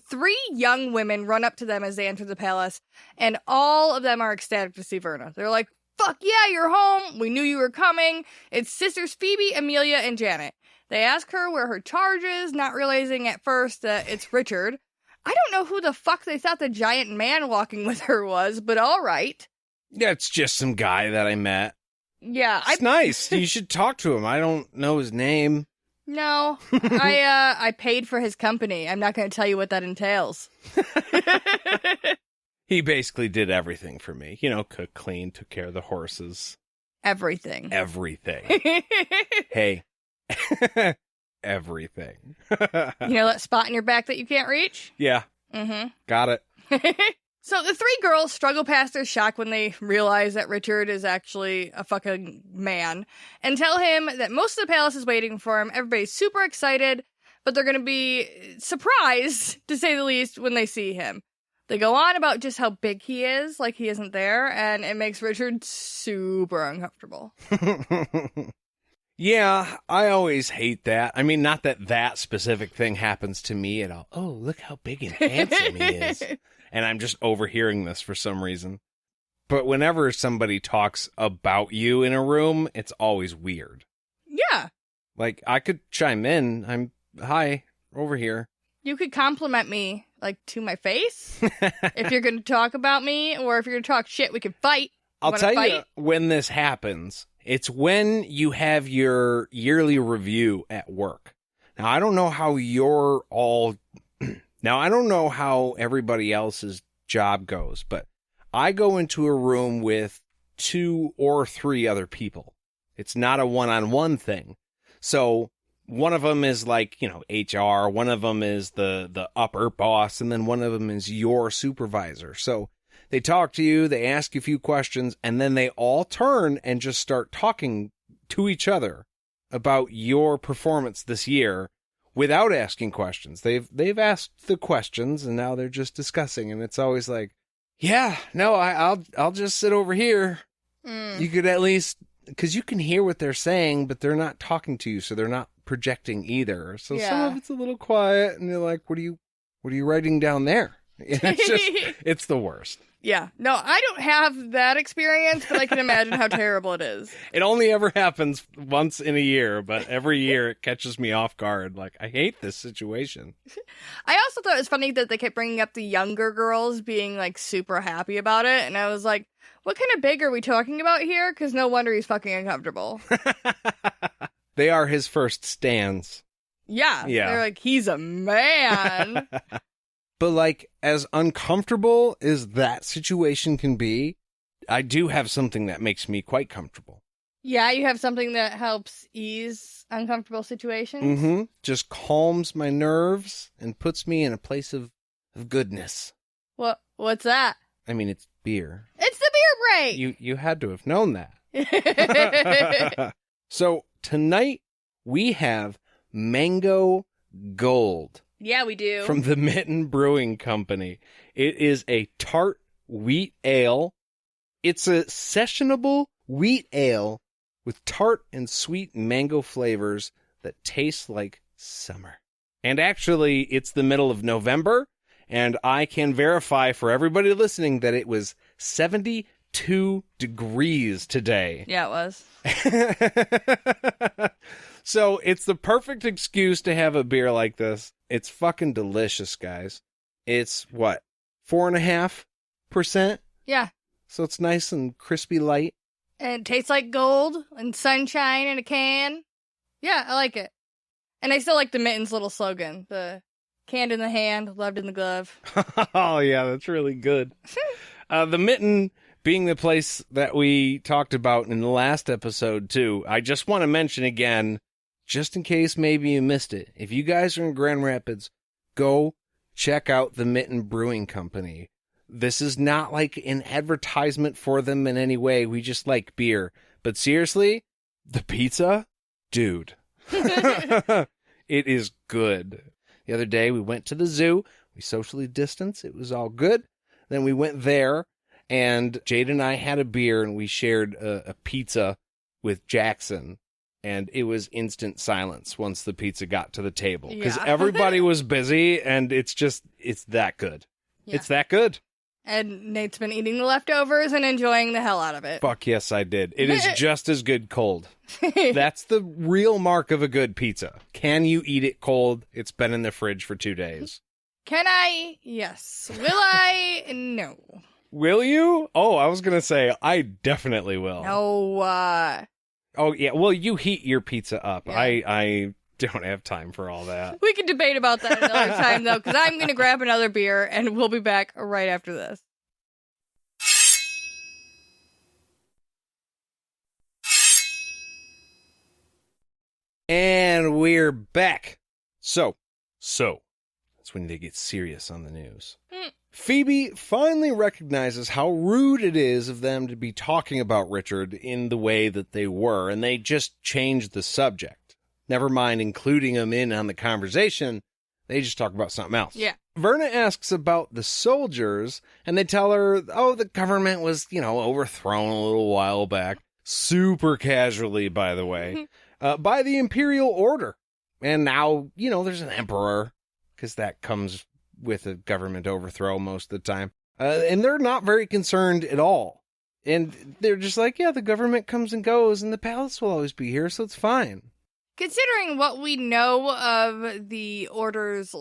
3 young women run up to them as they enter the palace, and all of them are ecstatic to see Verna. They're like, fuck yeah, you're home. We knew you were coming. It's sisters Phoebe, Amelia, and Janet. They ask her where her charge is, not realizing at first that it's Richard. I don't know who the fuck they thought the giant man walking with her was, but all right. Yeah, it's just some guy that I met. Yeah. It's nice. You should talk to him. I don't know his name. No. I paid for his company. I'm not going to tell you what that entails. He basically did everything for me. You know, cooked, cleaned, took care of the horses. Everything. Hey. Everything. You know that spot in your back that you can't reach? Yeah. Mm-hmm. Got it. So the 3 girls struggle past their shock when they realize that Richard is actually a fucking man and tell him that most of the palace is waiting for him. Everybody's super excited, but they're going to be surprised, to say the least, when they see him. They go on about just how big he is, like he isn't there, and it makes Richard super uncomfortable. Yeah, I always hate that. I mean, not that that specific thing happens to me at all. Oh, look how big and handsome he is. And I'm just overhearing this for some reason. But whenever somebody talks about you in a room, it's always weird. Yeah. Like, I could chime in. Hi, over here. You could compliment me, like, to my face. If you're going to talk about me, or if you're going to talk shit, we can fight. I'll tell you when this happens. It's when you have your yearly review at work. Now, I don't know how I don't know how everybody else's job goes, but I go into a room with 2 or 3 other people. It's not a one-on-one thing. So one of them is like, HR, one of them is the upper boss, and then one of them is your supervisor. So they talk to you, they ask you a few questions, and then they all turn and just start talking to each other about your performance this year without asking questions. They've asked the questions, and now they're just discussing, and it's always like, yeah, no, I'll just sit over here. You could at least, because you can hear what they're saying, but they're not talking to you, so they're not projecting either. So some of it's a little quiet, and you're like, what are you writing down there? It's the worst. Yeah. No, I don't have that experience, but I can imagine how terrible it is. It only ever happens once in a year, but every year it catches me off guard. Like, I hate this situation. I also thought it was funny that they kept bringing up the younger girls being, like, super happy about it. And I was like, what kind of big are we talking about here? Because no wonder he's fucking uncomfortable. They are his first stands. Yeah. They're like, he's a man. But, like, as uncomfortable as that situation can be, I do have something that makes me quite comfortable. Yeah, you have something that helps ease uncomfortable situations? Mm-hmm. Just calms my nerves and puts me in a place of goodness. What's that? I mean, it's beer. It's the beer break! You had to have known that. So, tonight, we have Mango Gold. Yeah, we do. From the Mitten Brewing Company. It is a tart wheat ale. It's a sessionable wheat ale with tart and sweet mango flavors that taste like summer. And actually, it's the middle of November, and I can verify for everybody listening that it was 72 degrees today. Yeah, it was. So it's the perfect excuse to have a beer like this. It's fucking delicious, guys. It's, 4.5%? Yeah. So it's nice and crispy light. And it tastes like gold and sunshine in a can. Yeah, I like it. And I still like the Mittens' little slogan. The canned in the hand, loved in the glove. Oh, yeah, that's really good. The Mitten being the place that we talked about in the last episode, too. I just want to mention again, just in case maybe you missed it, if you guys are in Grand Rapids, go check out the Mitten Brewing Company. This is not like an advertisement for them in any way. We just like beer. But seriously, the pizza? Dude. It is good. The other day, we went to the zoo. We socially distanced. It was all good. Then we went there, and Jade and I had a beer, and we shared a pizza with Jackson. And it was instant silence once the pizza got to the table. Because Yeah. everybody was busy, and it's that good. Yeah. It's that good. And Nate's been eating the leftovers and enjoying the hell out of it. Fuck yes, I did. It is just as good cold. That's the real mark of a good pizza. Can you eat it cold? It's been in the fridge for 2 days. Can I? Yes. Will I? No. Will you? Oh, I was going to say, I definitely will. No. Oh, yeah. Well, you heat your pizza up. Yeah. I don't have time for all that. We can debate about that another time, though, because I'm going to grab another beer, and we'll be back right after this. And we're back. So, that's when they get serious on the news. Phoebe finally recognizes how rude it is of them to be talking about Richard in the way that they were, and they just changed the subject. Never mind including him in on the conversation, they just talk about something else. Yeah. Verna asks about the soldiers, and they tell her, oh, the government was, overthrown a little while back. Super casually, by the way. By the Imperial Order. And now, there's an emperor, because that comes with a government overthrow most of the time. And they're not very concerned at all. And they're just like, yeah, the government comes and goes, and the palace will always be here, so it's fine. Considering what we know of the Order's,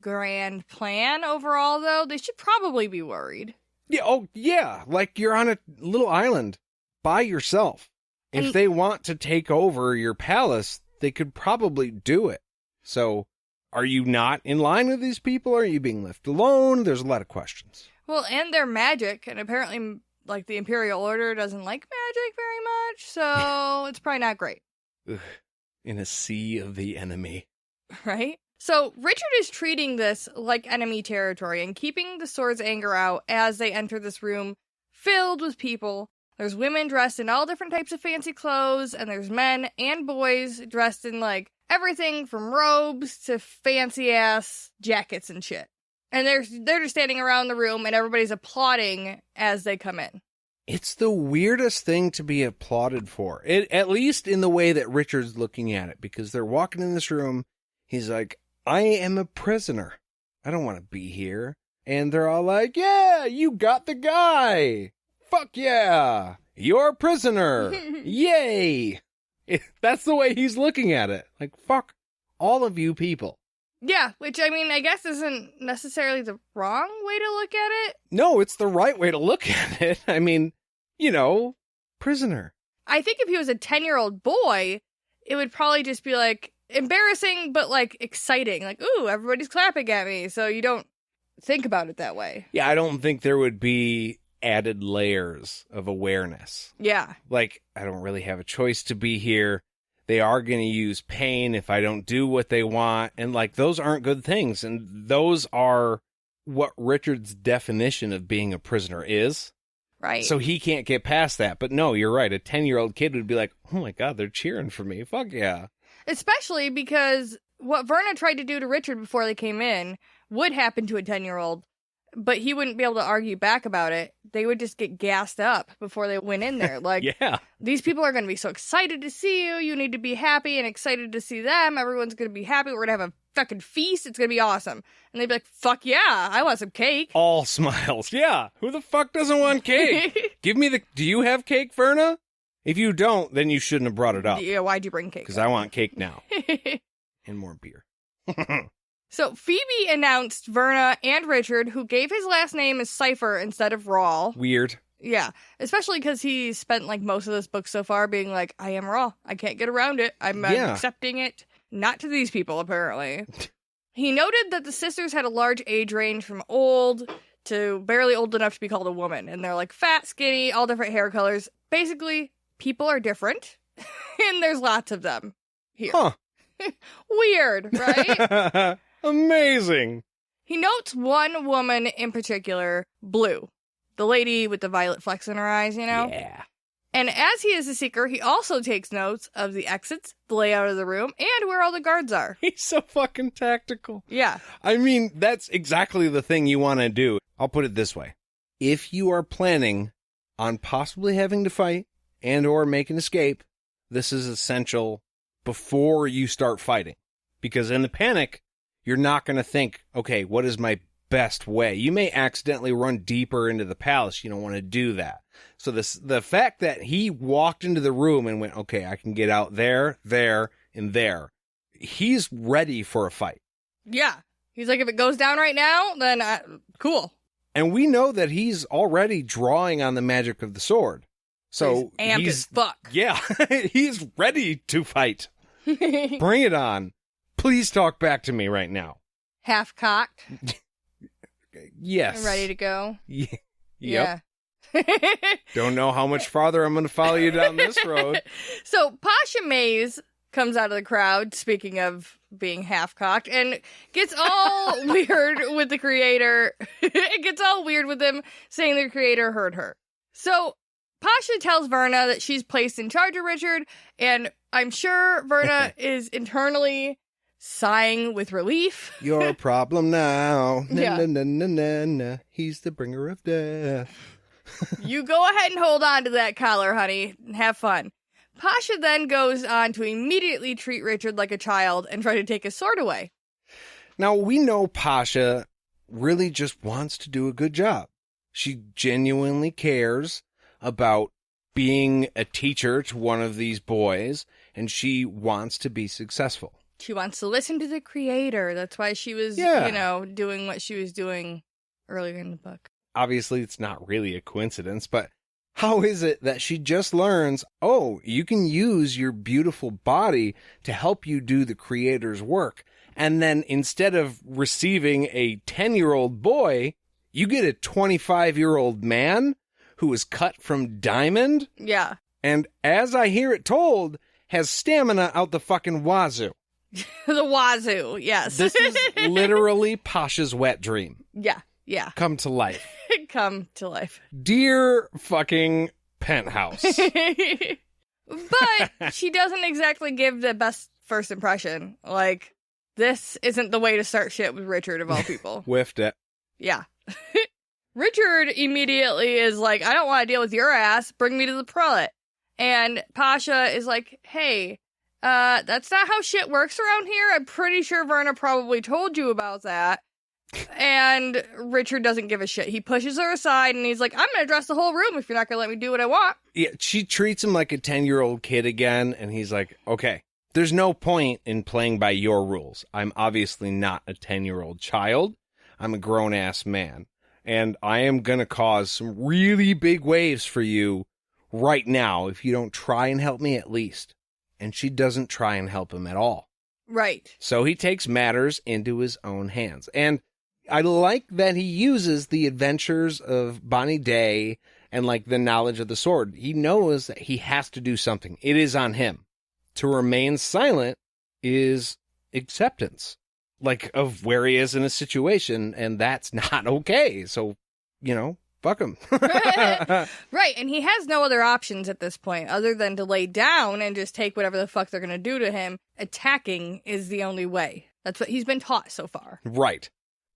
grand plan overall, though, they should probably be worried. Yeah, oh, yeah, like you're on a little island by yourself. If And- they want to take over your palace, they could probably do it. So, are you not in line with these people? Are you being left alone? There's a lot of questions. Well, and they're magic, and apparently, the Imperial Order doesn't like magic very much, so it's probably not great, Ugh, in a sea of the enemy. right? So Richard is treating this like enemy territory and keeping the sword's anger out as they enter this room filled with people. There's women dressed in all different types of fancy clothes, and there's men and boys dressed in, everything from robes to fancy-ass jackets and shit. And they're just standing around the room, and everybody's applauding as they come in. It's the weirdest thing to be applauded for, at least in the way that Richard's looking at it, because they're walking in this room. He's like, I am a prisoner. I don't want to be here. And they're all like, yeah, you got the guy. Fuck yeah. You're a prisoner. Yay. That's the way he's looking at it. Like, fuck all of you people. Yeah, which, I guess isn't necessarily the wrong way to look at it. No, it's the right way to look at it. I mean, prisoner. I think if he was a 10-year-old boy, it would probably just be, embarrassing, but, exciting. Ooh, everybody's clapping at me, so you don't think about it that way. Yeah, I don't think there would be added layers of awareness. Yeah. I don't really have a choice to be here. They are going to use pain if I don't do what they want. And, those aren't good things. And those are what Richard's definition of being a prisoner is. Right. So he can't get past that. But no, you're right. A 10-year-old kid would be like, oh, my God, they're cheering for me. Fuck yeah. Especially because what Verna tried to do to Richard before they came in would happen to a 10-year-old, but he wouldn't be able to argue back about it. They would just get gassed up before they went in there. Yeah. These people are going to be so excited to see you. You need to be happy and excited to see them. Everyone's going to be happy. We're going to have a fucking feast. It's going to be awesome. And they'd be like, fuck yeah, I want some cake. All smiles. Yeah. Who the fuck doesn't want cake? Do you have cake, Verna? If you don't, then you shouldn't have brought it up. Yeah, why'd you bring cake? Because I want cake now. And more beer. So Phoebe announced Verna and Richard, who gave his last name as Cypher instead of Rawl. Weird. Yeah, especially because he spent most of this book so far being like, I am Raw. I can't get around it. I'm accepting it. Not to these people, apparently. He noted that the sisters had a large age range from old to barely old enough to be called a woman. And they're fat, skinny, all different hair colors. Basically, people are different. And there's lots of them here. Huh. Weird, right? Amazing. He notes one woman in particular, Blue. The lady with the violet flecks in her eyes, Yeah. And as he is a seeker, he also takes notes of the exits, the layout of the room, and where all the guards are. He's so fucking tactical. Yeah. I mean, that's exactly the thing you want to do. I'll put it this way. If you are planning on possibly having to fight and or make an escape, this is essential before you start fighting. Because in the panic, you're not going to think, okay, what is my best way? You may accidentally run deeper into the palace. You don't want to do that. So the fact that he walked into the room and went, okay, I can get out there, and there. He's ready for a fight. Yeah. He's like, if it goes down right now, then cool. And we know that he's already drawing on the magic of the sword. So he's amped as fuck. Yeah, he's ready to fight. Bring it on. Please talk back to me right now. Half cocked. Yes. Ready to go. Yep. Yeah. Don't know how much farther I'm going to follow you down this road. So Pasha Mays comes out of the crowd, speaking of being half-cocked, and gets all weird with the creator. It gets all weird with him, saying the creator heard her. So Pasha tells Verna that she's placed in charge of Richard, and I'm sure Verna is internally sighing with relief. Your problem now. Yeah. Na. He's the bringer of death. You go ahead and hold on to that collar, honey, and have fun. Pasha then goes on to immediately treat Richard like a child and try to take his sword away. Now, we know Pasha really just wants to do a good job. She genuinely cares about being a teacher to one of these boys, and she wants to be successful. She wants to listen to the creator. That's why she was, doing what she was doing earlier in the book. Obviously, it's not really a coincidence, but how is it that she just learns, oh, you can use your beautiful body to help you do the creator's work, and then instead of receiving a 10-year-old boy, you get a 25-year-old man who is cut from diamond? Yeah. And as I hear it told, has stamina out the fucking wazoo. The wazoo, yes. This is literally Pasha's wet dream. Yeah. Come to life. Come to life. Dear fucking penthouse. But she doesn't exactly give the best first impression. Like, this isn't the way to start shit with Richard, of all people. Whiffed it. Yeah. Richard immediately is like, I don't want to deal with your ass. Bring me to the prelate. And Pasha is like, hey, that's not how shit works around here. I'm pretty sure Verna probably told you about that. And Richard doesn't give a shit. He pushes her aside and he's like, I'm going to dress the whole room if you're not going to let me do what I want. Yeah, she treats him like a 10-year-old kid again. And he's like, okay, there's no point in playing by your rules. I'm obviously not a 10-year-old child. I'm a grown-ass man. And I am going to cause some really big waves for you right now if you don't try and help me at least. And she doesn't try and help him at all. Right. So he takes matters into his own hands. And I like that he uses the adventures of Bonnie Day and like the knowledge of the sword. He knows that he has to do something. It is on him. To remain silent is acceptance, like of where he is in a situation, and that's not okay. So, fuck him. Right, and he has no other options at this point other than to lay down and just take whatever the fuck they're going to do to him. Attacking is the only way. That's what he's been taught so far. Right.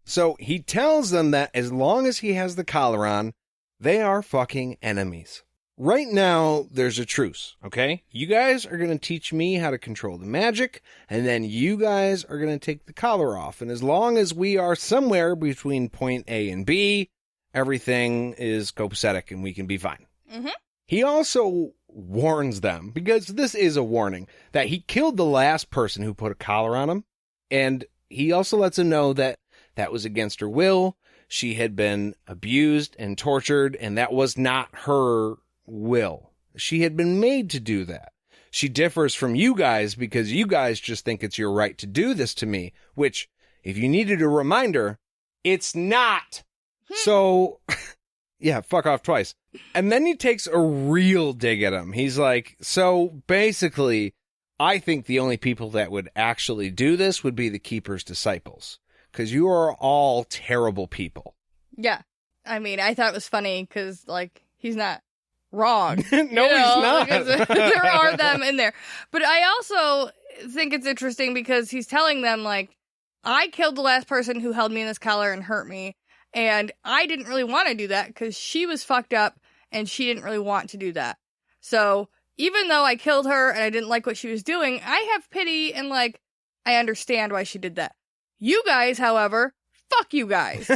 So he tells them that as long as he has the collar on, they are fucking enemies. Right now, there's a truce, okay? You guys are going to teach me how to control the magic, and then you guys are going to take the collar off. And as long as we are somewhere between point A and B, everything is copacetic and we can be fine. Mm-hmm. He also warns them, because this is a warning, that he killed the last person who put a collar on him. And he also lets them know that that was against her will. She had been abused and tortured, and that was not her will. She had been made to do that. She differs from you guys because you guys just think it's your right to do this to me, which, if you needed a reminder, it's not. So, yeah, fuck off twice. And then he takes a real dig at him. He's like, so basically, I think the only people that would actually do this would be the Keeper's disciples, because you are all terrible people. Yeah. I mean, I thought it was funny because, he's not wrong. No, he's not. There are them in there. But I also think it's interesting because he's telling them, I killed the last person who held me in this collar and hurt me. And I didn't really want to do that because she was fucked up and she didn't really want to do that. So even though I killed her and I didn't like what she was doing, I have pity and, like, I understand why she did that. You guys, however, fuck you guys.